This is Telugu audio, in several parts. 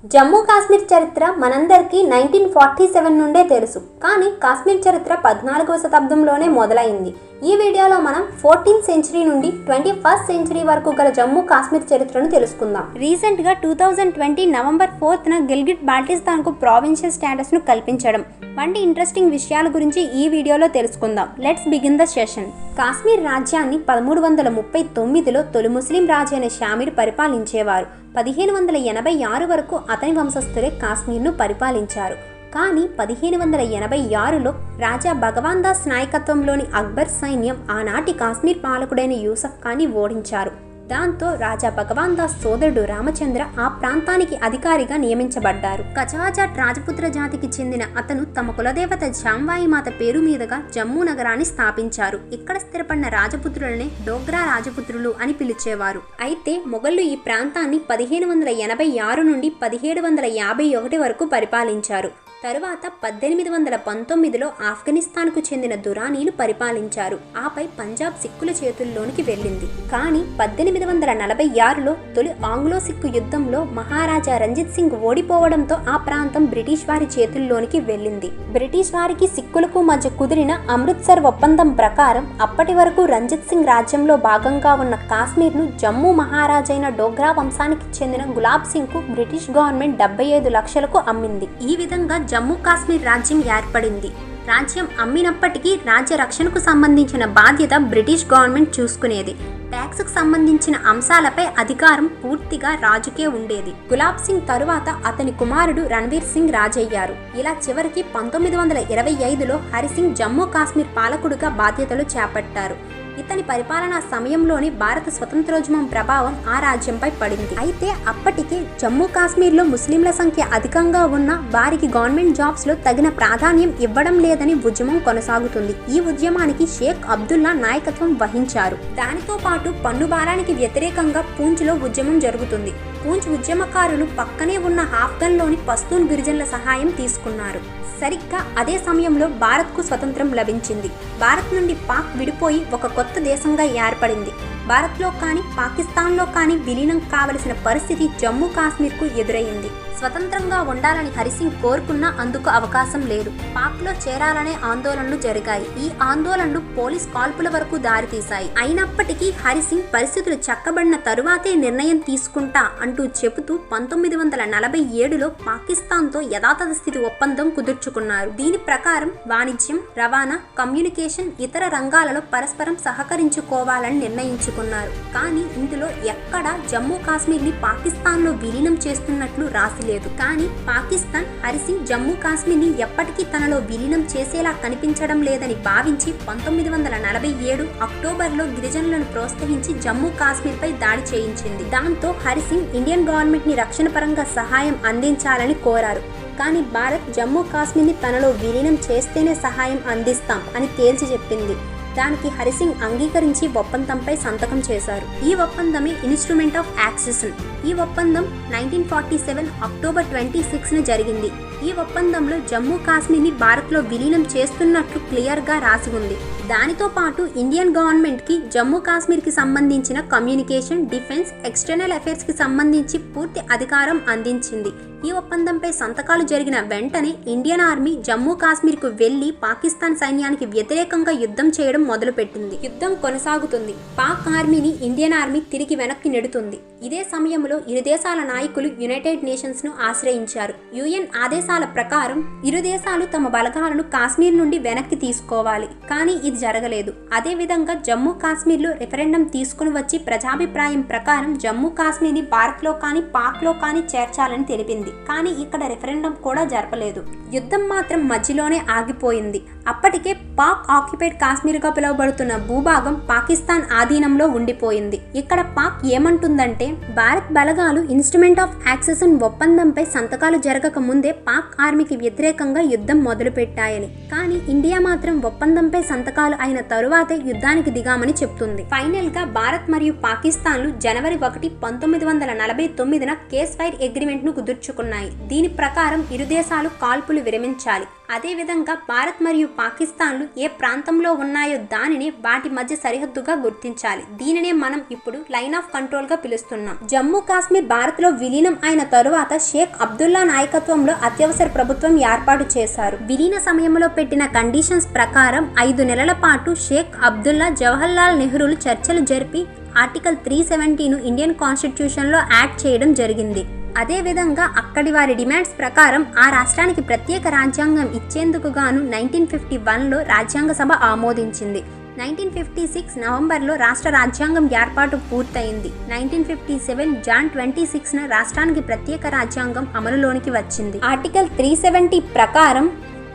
జమ్మూ కాశ్మీర్ చరిత్ర మనందరికీ 1947 నుండే తెలుసు. కానీ కాశ్మీర్ చరిత్ర 14వ శతాబ్దంలోనే మొదలైంది. ఈ వీడియోలో మనం 14th సెంచరీ నుండి 21st సెంచరీ వరకు గల జమ్మూ కాశ్మీర్ చరిత్రను తెలుసుకుందాం. రీసెంట్గా 2020 నవంబర్ 4న గిల్గిట్ బాల్టిస్తాన్కు ప్రావిన్షియల్ స్టేటస్ను కల్పించడం వంటి ఇంట్రెస్టింగ్ విషయాల గురించి ఈ వీడియోలో తెలుసుకుందాం. Let's begin the session. Kashmir రాజ్యాన్ని 1339లో తొలి ముస్లిం రాజు అయిన షామీర్ పరిపాలించేవారు. 1586 వరకు అతని వంశస్థులే కాశ్మీర్ను పరిపాలించారు. కానీ 1586లో రాజా భగవాన్ దాస్ నాయకత్వంలోని అక్బర్ సైన్యం ఆనాటి కాశ్మీర్ పాలకుడైన యూసఫ్ ఖాన్ని ఓడించారు. దాంతో రాజా భగవాన్ దాస్ సోదరుడు రామచంద్ర ఆ ప్రాంతానికి అధికారిగా నియమించబడ్డారు. కచవాజాట్ రాజపుత్ర జాతికి చెందిన అతను తమ కులదేవత జాంవాయి మాత పేరు మీదుగా జమ్మూ నగరాన్ని స్థాపించారు. ఇక్కడ స్థిరపడిన రాజపుత్రులనే డోగ్రా రాజపుత్రులు అని పిలిచేవారు. అయితే మొఘళ్లు ఈ ప్రాంతాన్ని 1586 నుండి 1751 వరకు పరిపాలించారు. తరువాత 1819లో ఆఫ్ఘనిస్తాన్కు చెందిన దురానీలు పరిపాలించారు. ఆపై పంజాబ్ సిక్కుల చేతుల్లోనికి వెళ్ళింది. కానీ 1846లో తొలి ఆంగ్లో సిక్కు యుద్ధంలో మహారాజా రంజిత్ సింగ్ ఓడిపోవడంతో ఆ ప్రాంతం బ్రిటిష్ వారి చేతుల్లోనికి వెళ్ళింది. బ్రిటిష్ వారికి సిక్కులకు మధ్య కుదిరిన అమృత్సర్ ఒప్పందం ప్రకారం అప్పటి వరకు రంజిత్ సింగ్ రాజ్యంలో భాగంగా ఉన్న కాశ్మీర్ను జమ్మూ మహారాజైన డోగ్రా వంశానికి చెందిన గులాబ్ సింగ్ కు బ్రిటిష్ గవర్నమెంట్ 75 లక్షలకు అమ్మింది. ఈ విధంగా జమ్మూ కాశ్మీర్ రాజ్యం ఏర్పడింది. రాజ్యం అమ్మినప్పటికీ రాజ్య రక్షణకు సంబంధించిన బాధ్యత బ్రిటిష్ గవర్నమెంట్ చూసుకునేది. ట్యాక్స్కు సంబంధించిన అంశాలపై అధికారం పూర్తిగా రాజుకే ఉండేది. గులాబ్ సింగ్ తరువాత అతని కుమారుడు రణ్వీర్ సింగ్ రాజయ్యారు. ఇలా చివరికి 1925లో హరిసింగ్ జమ్మూ కాశ్మీర్ పాలకుడిగా బాధ్యతలు చేపట్టారు. ఇతని పరిపాలనా సమయంలోని భారత స్వతంత్రోద్యమం ప్రభావం ఆ రాజ్యంపై పడింది. అయితే అప్పటికే జమ్మూ కాశ్మీర్లో ముస్లింల సంఖ్య అధికంగా ఉన్న వారికి గవర్నమెంట్ జాబ్స్ లో తగిన ప్రాధాన్యం ఇవ్వడం లేదని ఉద్యమం కొనసాగుతుంది. ఈ ఉద్యమానికి షేక్ అబ్దుల్లా నాయకత్వం వహించారు. దానితో పాటు పన్ను భారానికి వ్యతిరేకంగా పూంచ్లో ఉద్యమం జరుగుతుంది. పూంచ్ ఉద్యమకారులు పక్కనే ఉన్న ఆఫ్ఘన్లోని పస్తూన్ గిరిజనుల సహాయం తీసుకున్నారు. సరిగ్గా అదే సమయంలో భారత్కు స్వతంత్రం లభించింది. భారత్ నుండి పాక్ విడిపోయి ఒక కొత్త దేశంగా ఏర్పడింది. భారత్లో కానీ పాకిస్తాన్లో కానీ విలీనం కావలసిన పరిస్థితి జమ్మూ కాశ్మీర్కు ఎదురయ్యింది. స్వతంత్రంగా ఉండాలని హరిసింగ్ కోరుకున్నా అందుకు అవకాశం లేదు. పాక్లో చేరాలనే ఆందోళనలు జరిగాయి. ఈ ఆందోళనలు పోలీస్ కాల్పుల వరకు దారితీశాయి. అయినప్పటికీ హరిసింగ్ పరిస్థితులు చక్కబడిన తరువాతే నిర్ణయం తీసుకుంటా అంటూ చెబుతూ 1947లో పాకిస్తాన్తో యథాతథ స్థితి ఒప్పందం కుదుర్చుకున్నారు. దీని ప్రకారం వాణిజ్యం, రవాణా, కమ్యూనికేషన్, ఇతర రంగాలలో పరస్పరం సహకరించుకోవాలని నిర్ణయించుకున్నారు. కానీ ఇందులో ఎక్కడా జమ్మూ కాశ్మీర్ని పాకిస్తాన్లో విలీనం చేస్తున్నట్లు రాసిలేదు. కానీ పాకిస్తాన్ హరిసింగ్ జమ్మూ కాశ్మీర్ని ఎప్పటికీ తనలో విలీనం చేసేలా కనిపించడం లేదని భావించి 1947 అక్టోబర్లో గిరిజనులను ప్రోత్సహించి జమ్మూ కాశ్మీర్ పై దాడి చేయించింది. దాంతో హరిసింగ్ ఇండియన్ గవర్నమెంట్ ని రక్షణ పరంగా సహాయం అందించాలని కోరారు. కానీ భారత్ జమ్మూ కాశ్మీర్ని తనలో విలీనం చేస్తేనే సహాయం అందిస్తాం అని తేల్చి చెప్పింది. దానికి హరిసింగ్ అంగీకరించి ఒప్పందంపై సంతకం చేశారు. ఈ ఒప్పందమే ఇన్స్ట్రుమెంట్ ఆఫ్ యాక్సెషన్. ఈ ఒప్పందం 1947 అక్టోబర్ 26న జరిగింది. ఈ ఒప్పందంలో జమ్మూ కాశ్మీర్ని భారత్లో విలీనం చేస్తున్నట్లు క్లియర్గా రాసి ఉంది. దానితో పాటు ఇండియన్ గవర్నమెంట్కి జమ్మూ కాశ్మీర్కి సంబంధించిన కమ్యూనికేషన్, డిఫెన్స్, ఎక్స్టర్నల్ అఫైర్స్కి సంబంధించి పూర్తి అధికారం అందించింది. ఈ ఒప్పందంపై సంతకాలు జరిగిన వెంటనే ఇండియన్ ఆర్మీ జమ్మూ కాశ్మీర్కు వెళ్లి పాకిస్తాన్ సైన్యానికి వ్యతిరేకంగా యుద్ధం చేయడం మొదలుపెట్టింది. యుద్ధం కొనసాగుతుంది. పాక్ ఆర్మీని ఇండియన్ ఆర్మీ తిరిగి వెనక్కి నెడుతుంది. ఇదే సమయంలో ఇరు దేశాల నాయకులు యునైటెడ్ నేషన్స్ ను ఆశ్రయించారు. యుఎన్ ఆదేశాల ప్రకారం ఇరు దేశాలు తమ బలగాలను కాశ్మీర్ నుండి వెనక్కి తీసుకోవాలి. కానీ ఇది జరగలేదు. అదే విధంగా జమ్మూ కాశ్మీర్లో రెఫరెండం తీసుకుని వచ్చి ప్రజాభిప్రాయం ప్రకారం జమ్మూ కాశ్మీర్ని భారత్లో కానీ పాక్లో కానీ చేర్చాలని తెలిపింది. కానీ ఇక్కడ రెఫరెండం కూడా జరపలేదు. యుద్ధం మాత్రం మధ్యలోనే ఆగిపోయింది. అప్పటికే పాక్ ఆక్యుపైడ్ కాశ్మీర్గా పిలువబడుతున్న భూభాగం పాకిస్తాన్ ఆధీనంలో ఉండిపోయింది. ఇక్కడ పాక్ ఏమంటుందంటే భారత్ బలగాలు ఇన్స్ట్రుమెంట్ ఆఫ్ యాక్సెషన్ ఒప్పందంపై సంతకాలు జరగక ముందే పాక్ ఆర్మీకి వ్యతిరేకంగా యుద్ధం మొదలుపెట్టాయని. కానీ ఇండియా మాత్రం ఒప్పందంపై సంతకాలు అయిన తరువాతే యుద్ధానికి దిగామని చెప్తుంది. ఫైనల్ గా భారత్ మరియు పాకిస్తాన్లు జనవరి 1, 1949న కేస్ ఫైర్ అగ్రిమెంట్ ను కుదుర్చుకున్నాయి. దీని ప్రకారం ఇరు దేశాలు కాల్పులు విరమించాలి. అదేవిధంగా భారత్ మరియు పాకిస్తాన్లు ఏ ప్రాంతంలో ఉన్నాయో దానిని వాటి మధ్య సరిహద్దుగా గుర్తించాలి. దీనినే మనం ఇప్పుడు లైన్ ఆఫ్ కంట్రోల్ గా పిలుస్తున్నాం. జమ్మూ కాశ్మీర్ భారత్ లో విలీనం అయిన తరువాత షేక్ అబ్దుల్లా నాయకత్వంలో అత్యవసర ప్రభుత్వం ఏర్పాటు చేశారు. విలీన సమయంలో పెట్టిన కండిషన్స్ ప్రకారం 5 నెలల పాటు షేక్ అబ్దుల్లా జవహర్లాల్ నెహ్రూలు చర్చలు జరిపి ఆర్టికల్ 370ను ఇండియన్ కాన్స్టిట్యూషన్లో యాడ్ చేయడం జరిగింది. అదేవిధంగా అక్కడి వారి డిమాండ్స్ ప్రకారం ఆ రాష్ట్రానికి ప్రత్యేక రాజ్యాంగం ఇచ్చేందుకు గాను 1951లో రాజ్యాంగ సభ ఆమోదించింది. 1956 నవంబర్లో రాష్ట్ర రాజ్యాంగం ఏర్పాటు పూర్తయింది. 1957 జాన్ 26న రాష్ట్రానికి ప్రత్యేక రాజ్యాంగం అమలులోనికి వచ్చింది. ఆర్టికల్ 370 ప్రకారం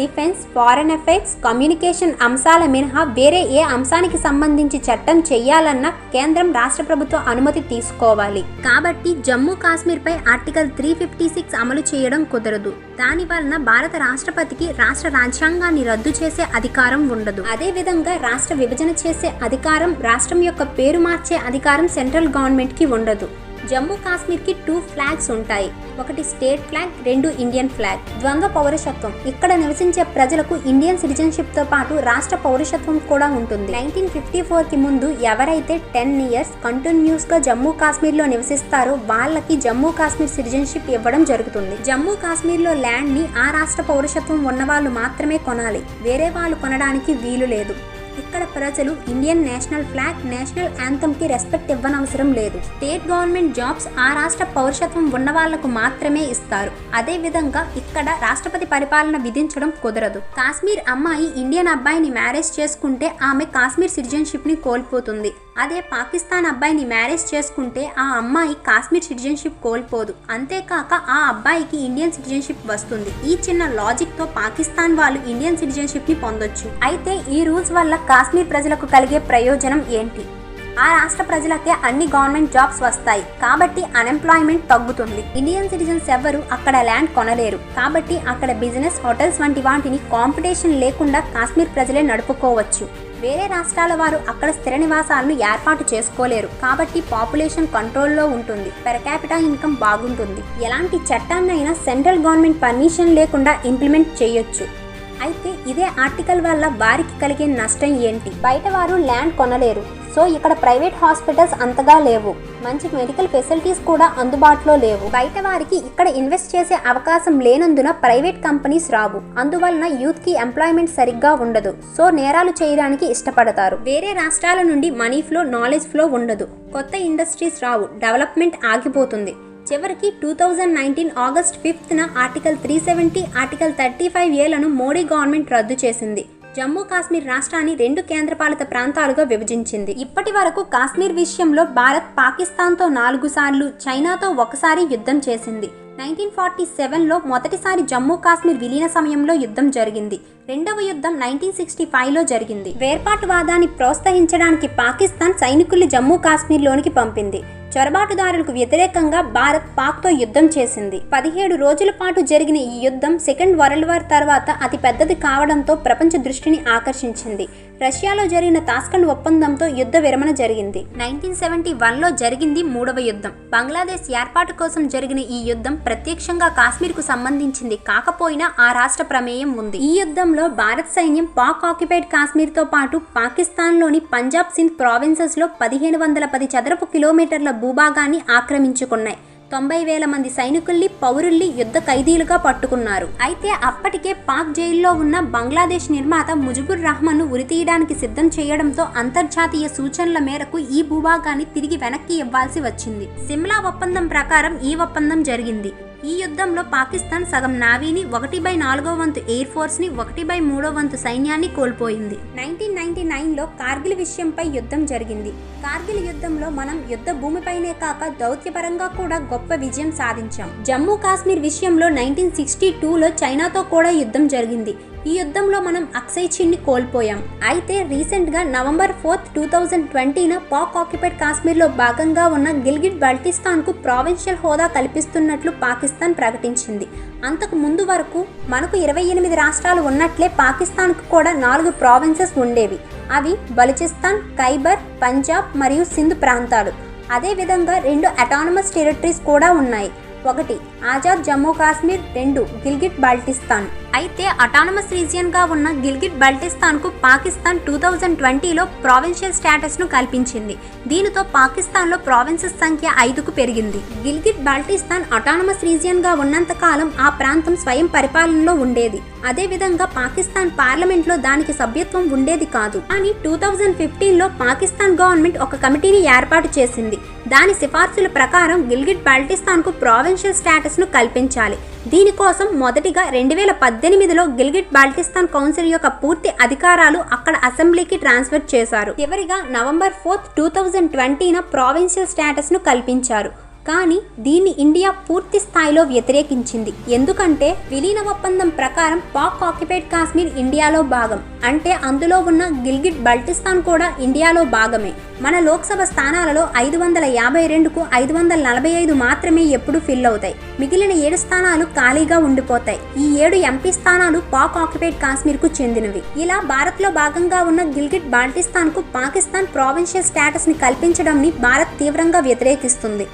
డిఫెన్స్, ఫారెన్ అఫైర్స్, కమ్యూనికేషన్ అంశాల మినహా వేరే ఏ అంశానికి సంబంధించి చట్టం చేయాలన్నా కేంద్రం రాష్ట్ర ప్రభుత్వ అనుమతి తీసుకోవాలి. కాబట్టి జమ్మూ కాశ్మీర్ పై ఆర్టికల్ 356 అమలు చేయడం కుదరదు. దాని వలన భారత రాష్ట్రపతికి రాష్ట్ర రాజ్యాంగాన్ని రద్దు చేసే అధికారం ఉండదు. అదే విధంగా రాష్ట్ర విభజన చేసే అధికారం, రాష్ట్రం యొక్క పేరు మార్చే అధికారం సెంట్రల్ గవర్నమెంట్ కి ఉండదు. జమ్మూ కాశ్మీర్కి 2 ఫ్లాగ్స్ ఉంటాయి. ఒకటి స్టేట్ ఫ్లాగ్, 2 ఇండియన్ ఫ్లాగ్. ద్వంద్వ పౌరసత్వం. ఇక్కడ నివసించే ప్రజలకు ఇండియన్ సిటిజన్షిప్ తో పాటు రాష్ట్ర పౌరసత్వం కూడా ఉంటుంది. 1954కి ముందు ఎవరైతే 10 ఇయర్స్ కంటిన్యూస్ గా జమ్మూ కాశ్మీర్ లో నివసిస్తారో వాళ్ళకి జమ్మూ కాశ్మీర్ సిటిజన్షిప్ ఇవ్వడం జరుగుతుంది. జమ్మూ కాశ్మీర్ లో ల్యాండ్ ని ఆ రాష్ట్ర పౌరసత్వం ఉన్న వాళ్ళు మాత్రమే కొనాలి. వేరే వాళ్ళు కొనడానికి వీలు లేదు. ఇక్కడ ప్రజలు Indian national flag, national anthem కి రెస్పెక్ట్ ఇవ్వనవసరం లేదు. స్టేట్ గవర్నమెంట్ జాబ్స్ ఆ రాష్ట్ర పౌరసత్వం ఉన్న వాళ్లకు మాత్రమే ఇస్తారు. అదే విధంగా ఇక్కడ రాష్ట్రపతి పరిపాలన విధించడం కుదరదు. కాశ్మీర్ అమ్మాయి ఇండియన్ అబ్బాయిని మ్యారేజ్ చేసుకుంటే ఆమె కాశ్మీర్ సిటిజన్షిప్ ని కోల్పోతుంది. అదే పాకిస్తాన్ అబ్బాయిని మ్యారేజ్ చేసుకుంటే ఆ అమ్మాయి కాశ్మీర్ సిటిజన్షిప్ కోల్పోదు. అంతేకాక ఆ అబ్బాయికి ఇండియన్ సిటిజన్షిప్ వస్తుంది. ఈ చిన్న లాజిక్ తో పాకిస్తాన్ వాళ్ళు ఇండియన్ సిటిజన్షిప్ ని పొందొచ్చు. అయితే ఈ రూల్స్ వల్ల కాశ్మీర్ ప్రజలకు కలిగే ప్రయోజనం ఏంటి? ఆ రాష్ట్ర ప్రజలకే అన్ని గవర్నమెంట్ జాబ్స్ వస్తాయి. కాబట్టి అన్ఎంప్లాయ్మెంట్ తగ్గుతుంది. ఇండియన్ సిటిజన్స్ ఎవ్వరూ అక్కడ ల్యాండ్ కొనలేరు. కాబట్టి అక్కడ బిజినెస్, హోటల్స్ వంటి వాటిని కాంపిటీషన్ లేకుండా కాశ్మీర్ ప్రజలే నడుపుకోవచ్చు. వేరే రాష్ట్రాల వారు అక్కడ స్థిర నివాసాలను ఏర్పాటు చేసుకోలేరు. కాబట్టి పాపులేషన్ కంట్రోల్లో ఉంటుంది. పెర్ క్యాపిటల్ ఇన్కమ్ బాగుంటుంది. ఎలాంటి చట్టాన్నైనా సెంట్రల్ గవర్నమెంట్ పర్మిషన్ లేకుండా ఇంప్లిమెంట్ చేయొచ్చు. అయితే ఇదే ఆర్టికల్ వల్ల వారికి కలిగే నష్టం ఏంటి? బయట వారు ల్యాండ్ కొనలేరు. సో ఇక్కడ ప్రైవేట్ హాస్పిటల్స్ అంతగా లేవు. మంచి మెడికల్ ఫెసిలిటీస్ కూడా అందుబాటులో లేవు. బయట వారికి ఇక్కడ ఇన్వెస్ట్ చేసే అవకాశం లేనందున ప్రైవేట్ కంపెనీస్ రావు. అందువలన యూత్ కి ఎంప్లాయ్మెంట్ సరిగ్గా ఉండదు. సో నేరాలు చేయడానికి ఇష్టపడతారు. వేరే రాష్ట్రాల నుండి మనీ ఫ్లో, నాలెడ్జ్ ఫ్లో ఉండదు. కొత్త ఇండస్ట్రీస్ రావు. డెవలప్మెంట్ ఆగిపోతుంది. చివరికి 2019 ఆగస్ట్ 5న ఆర్టికల్ 370, ఆర్టికల్ 35Aలను మోడీ గవర్నమెంట్ రద్దు చేసింది. జమ్మూ కాశ్మీర్ రాష్ట్రాన్ని 2 కేంద్రపాలిత ప్రాంతాలుగా విభజించింది. ఇప్పటి వరకు కాశ్మీర్ విషయంలో భారత్ పాకిస్తాన్తో 4 సార్లు, చైనాతో 1 సారి యుద్ధం చేసింది. 1947లో మొదటిసారి జమ్మూ కాశ్మీర్ విలీన సమయంలో యుద్ధం జరిగింది. రెండవ యుద్ధం 1965లో జరిగింది. వేర్పాటువాదాన్ని ప్రోత్సహించడానికి పాకిస్తాన్ సైనికుల్ని జమ్మూ కాశ్మీర్లోనికి పంపింది. చొరబాటుదారులకు వ్యతిరేకంగా భారత్ పాక్తో యుద్ధం చేసింది. 17 రోజుల పాటు జరిగిన ఈ యుద్ధం సెకండ్ వరల్డ్ వార్ తర్వాత అతి పెద్దది కావడంతో ప్రపంచ దృష్టిని ఆకర్షించింది. రష్యాలో జరిగిన తాస్కండ్ ఒప్పందంతో యుద్ధ విరమణ జరిగింది. 1971లో జరిగింది 3వ యుద్ధం. బంగ్లాదేశ్ ఏర్పాటు కోసం జరిగిన ఈ యుద్ధం ప్రత్యక్షంగా కాశ్మీర్కు సంబంధించింది కాకపోయినా ఆ రాష్ట్ర ప్రమేయం ఉంది. ఈ యుద్ధంలో భారత సైన్యం పాక్ ఆక్యుపైడ్ కాశ్మీర్తో పాటు పాకిస్తాన్లోని పంజాబ్, సింధ్ ప్రావిన్సెస్లో 1510 చదరపు కిలోమీటర్ల భూభాగాన్ని ఆక్రమించుకున్నాయి. 90,000 మంది సైనికుల్ని, పౌరుల్ని యుద్ధ ఖైదీలుగా పట్టుకున్నారు. అయితే అప్పటికే పాక్ జైల్లో ఉన్న బంగ్లాదేశ్ నిర్మాత ముజిబుర్ రహమాన్ను ఉరితీయడానికి సిద్ధం చేయడంతో అంతర్జాతీయ సూచనల మేరకు ఈ భూభాగాన్ని తిరిగి వెనక్కి ఇవ్వాల్సి వచ్చింది. సిమ్లా ఒప్పందం ప్రకారం ఈ ఒప్పందం జరిగింది. ఈ యుద్ధంలో పాకిస్తాన్ సగం నావీని, 1/4 వంతు ఎయిర్ ఫోర్స్ ని, 1/3 వంతు సైన్యాన్ని కోల్పోయింది. 1999లో కార్గిల్ విషయంపై యుద్ధం జరిగింది. కార్గిల్ యుద్ధంలో మనం యుద్ధ భూమిపైనే కాక దౌత్యపరంగా కూడా గొప్ప విజయం సాధించాం. జమ్మూ కాశ్మీర్ విషయంలో 1962లో చైనాతో కూడా యుద్ధం జరిగింది. ఈ యుద్ధంలో మనం అక్సై చిన్ని కోల్పోయాం. అయితే రీసెంట్ గా నవంబర్ 4, 2020న పాక్ ఆక్యుపైడ్ కాశ్మీర్ లో భాగంగా ఉన్న గిల్గిట్ బల్టిస్తాన్ కు ప్రావిన్షియల్ హోదా కల్పిస్తున్నట్లు పాకిస్తాన్ ప్రకటించింది. అంతకు ముందు వరకు మనకు 28 రాష్ట్రాలు ఉన్నట్లే పాకిస్తాన్ కు కూడా 4 ప్రావిన్సెస్ ఉండేవి. అవి బలూచిస్తాన్, ఖైబర్, పంజాబ్ మరియు సింధ్ ప్రాంతాలు. అదేవిధంగా 2 అటానమస్ టెరిటరీస్ కూడా ఉన్నాయి. ఒకటి ఆజాద్ జమ్మూ కాశ్మీర్, 2 గిల్గిట్ బాల్టిస్తాన్. అయితే అటానమస్ రీజియన్ గా ఉన్న గిల్గిట్ బాల్టిస్తాన్ కు పాకిస్తాన్ 2020లో ప్రావిన్షియల్ స్టేటస్ ను కల్పించింది. దీనితో పాకిస్తాన్ లో ప్రావిన్సెస్ సంఖ్య 5కు పెరిగింది. గిల్గిట్ బాల్టిస్తాన్ అటానమస్ రీజియన్ గా ఉన్నంత కాలం ఆ ప్రాంతం స్వయం పరిపాలనలో ఉండేది. అదే విధంగా పాకిస్తాన్ పార్లమెంట్ లో దానికి సభ్యత్వం ఉండేది కాదు. కానీ 2015లో పాకిస్తాన్ గవర్నమెంట్ ఒక కమిటీని ఏర్పాటు చేసింది. దాని సిఫార్సుల ప్రకారం గిల్గిట్ బాల్టిస్తాన్ కు ప్రావిన్షియల్ స్టేటస్ ను కల్పించాలి. దీనికోసం మొదటిగా 2018లో గిల్గిట్ బాల్టిస్తాన్ కౌన్సిల్ యొక్క పూర్తి అధికారాలు అక్కడ అసెంబ్లీకి ట్రాన్స్ఫర్ చేశారు. చివరిగా నవంబర్ 4, 2020న ప్రావిన్షియల్ స్టేటస్ ను కల్పించారు. కానీ దీన్ని ఇండియా పూర్తి స్థాయిలో వ్యతిరేకించింది. ఎందుకంటే విలీన ఒప్పందం ప్రకారం పాక్ ఆక్యుపైడ్ కాశ్మీర్ ఇండియాలో భాగం. అంటే అందులో ఉన్న గిల్గిట్ బాల్టిస్తాన్ కూడా ఇండియాలో భాగమే. మన లోక్సభ స్థానాలలో 552కు 545 మాత్రమే ఎప్పుడు ఫిల్ అవుతాయి. మిగిలిన 7 స్థానాలు ఖాళీగా ఉండిపోతాయి. ఈ 7 ఎంపీ స్థానాలు పాక్ ఆక్యుపైడ్ కాశ్మీర్ కు చెందినవి. ఇలా భారత్ లో భాగంగా ఉన్న గిల్గిట్ బాల్టిస్తాన్ కు పాకిస్తాన్ ప్రావిన్షియల్ స్టేటస్ ని కల్పించడం ని భారత్ తీవ్రంగా వ్యతిరేకిస్తుంది.